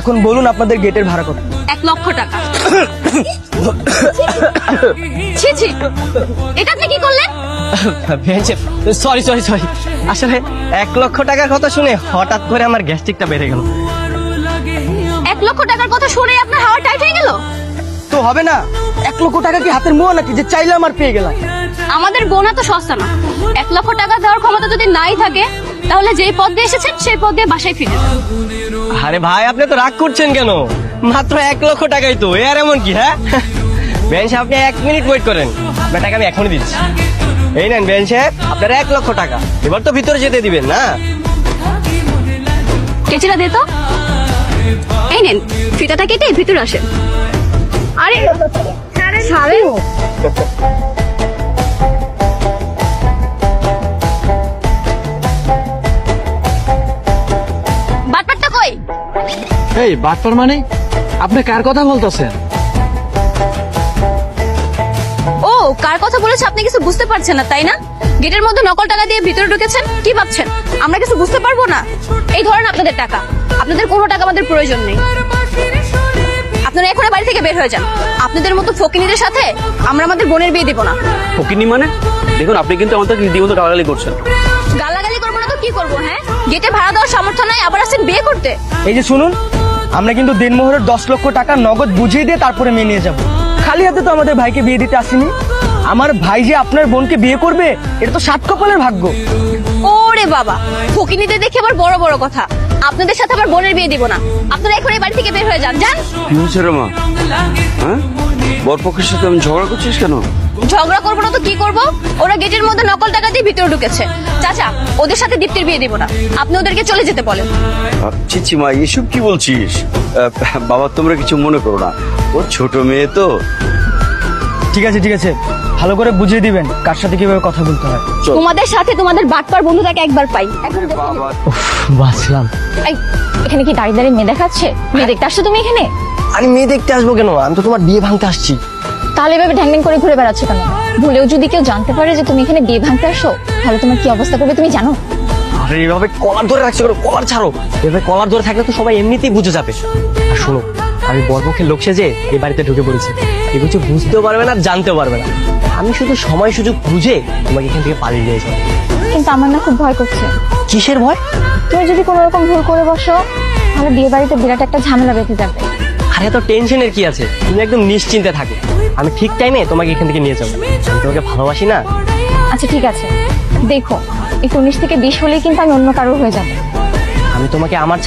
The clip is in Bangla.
এখন বলুন আপনাদের গেটের ভাড়া কত? 1 লক্ষ টাকা। ছি ছি, এটা আপনি কি করলেন? সরি সরি সরি, আসলে 1 লক্ষ টাকার কথা শুনে হঠাৎ করে আমার গ্যাস্ট্রিকটা বেড়ে গেল। 1 লক্ষ টাকার কথা শুনে আপনার হাওয়া টাইট হয়ে গেল? তো হবে না, 1 লক্ষ টাকা কি হাতের মোয়া নাকি যে চাইলে আমার পেয়ে গেলাম? আমাদের গোনা তো সস্তা না। 1 লক্ষ টাকা দেওয়ার ক্ষমতা যদি নাই থাকে তাহলে যেই পথ দিয়ে এসেছেন সেই পথ দিয়ে বাসায় ফিরে যান। আরে ভাই, আপনি তো রাগ করছেন কেন? মাত্র 1 লক্ষ টাকাই তো, এর এমন কি? হ্যাঁ বেন সাহেব, আপনি 1 মিনিট ওয়েট করেন, আপনার টাকা আমি এখনই দিচ্ছি। এই নেন বেন সাহেব, আপনার 1 লক্ষ টাকা। এবার তো ভিতরে যেতে দিবেন না? কেচিটা দে তো। এই নেন, ফিতাটা কেটে ভিতরে আসেন। আরে ছাড়েন। বাটপাটটা কই? এই বাটপার মানে? আপনি কার কথা বলতেছেন? ও, কার কথা বলেছে আপনি কিছু বুঝতে পারছেন না তাই না? গেটের মধ্যে নকল টাকা দিয়ে ভিতরে ঢুকেছেন, কি ভাবছেন আমরা কিছু বুঝতে পারবো না? এই ধরেন আপনাদের টাকা। আপনাদের কোনো টাকা আমাদের প্রয়োজন নেই, আপনারা এখন বাড়ি থেকে বের হয়ে যান। আপনাদের মতো ফকিনীদের সাথে আমরা আমাদের বোনের বিয়ে দিব না। ফকিনি মানে? দেখুন, আপনি কিন্তু আমাদের রীতিমতো গালাগালি করছেন। গালাগালি করবো না তো কি করবো? হ্যাঁ, গেটে ভাড়া দেওয়ার সামর্থ্য নাই, আবার আসছেন বিয়ে করতে। এই যে শুনুন, আমরা কিন্তু দিনমোহরের 10 লক্ষ টাকা নগদ বুঝিয়ে দিয়ে তারপরে মেনে নিয়ে যাবো। খালি হাতে তো আমাদের ভাইকে বিয়ে দিতে আসিনি। আমার ভাই যে আপনার বোনকে বিয়ে করবে, এটা তো 7 কপালের ভাগ্য। ওরে বাবা, ফকিনীদের দেখে আবার বড় বড় কথা। আপনাদের সাথে আবার বোনের বিয়ে দিব না। আপনারা এখন এই বাড়ি থেকে বের হয়ে যান। যান। কি হয়েছে রে মা? হ্যাঁ, বরপক্ষের সাথে আমি ঝগড়া করছিস কেন? ঝগড়া করবো না তো কি করবো? ওরা গেটের মধ্যে নকল টাকা দিয়ে ভিতরে ঢুকেছে। চাচা, ওদের সাথে দীপ্তির বিয়ে দিব না। আপনি ওদেরকে চলে যেতে বলেন। চিচি মা, এসব কি বলছিস? বাবা, তোমরা কিছু মনে করো না, ও ছোট মেয়ে তো। ঠিক আছে ঠিক আছে, ভালো করে বুঝিয়ে দিবেন কার সাথে কিভাবে কথা বলতে হয়। তোমাদের সাথে তোমাদের বাটপার বন্ধুটাকে একবার পাই। বাঁচলাম। এই, এখানে কি দাঁড়িয়ে দাঁড়িয়ে মেয়ে দেখাচ্ছে? মেয়ে দেখতে আসছো তুমি এখানে? আমি মেয়ে দেখতে আসবো কেন? আমি তো তোমার বিয়ে ভাঙতে আসছি। তাহলে এভাবে ঢ্যাং ঢ্যাং করে ঘুরে বেড়াচ্ছ কেন? ভুলেও যদি কেউ জানতে পারে যে তুমি এখানে বিয়ে ভাঙতে আসো, তাহলে তোমার কি অবস্থা করবে তুমি জানো? আরে এইভাবে কলার ধরে রাখছো কেন? কলার ছাড়ো। এভাবে কলার ধরে থাকলে তো সবাই এমনিতেই বুঝে যাবে। আর শোনো, আমি বরপক্ষের লোক সেজে এই বাড়িতে ঢুকে পড়েছি। এই কিছু বুঝতেও পারবে না, জানতেও পারবে না। আমি শুধু সময় সুযোগ বুঝে তোমাকে এখান থেকে পালিয়ে নিয়ে যাবো। কিন্তু আমার না খুব ভয় করছে। কিসের ভয়? তুমি যদি কোনো রকম ভুল করে বসো, তাহলে বিয়ে বাড়িতে বিরাট একটা ঝামেলা বেঁধে যাবে। আরে এত টেনশনের কি আছে? তুমি একদম নিশ্চিন্তে থাকো, আমি ঠিক টাইমে তোমাকে এখান থেকে নিয়ে যাবো। আমি তোমাকে ভালোবাসি না? আচ্ছা ঠিক আছে, দেখো এই 19 থেকে 20 হলেই কিন্তু আমি অন্য কারোর হয়ে যাবো। আমি তোমাকে আমার ছাড়া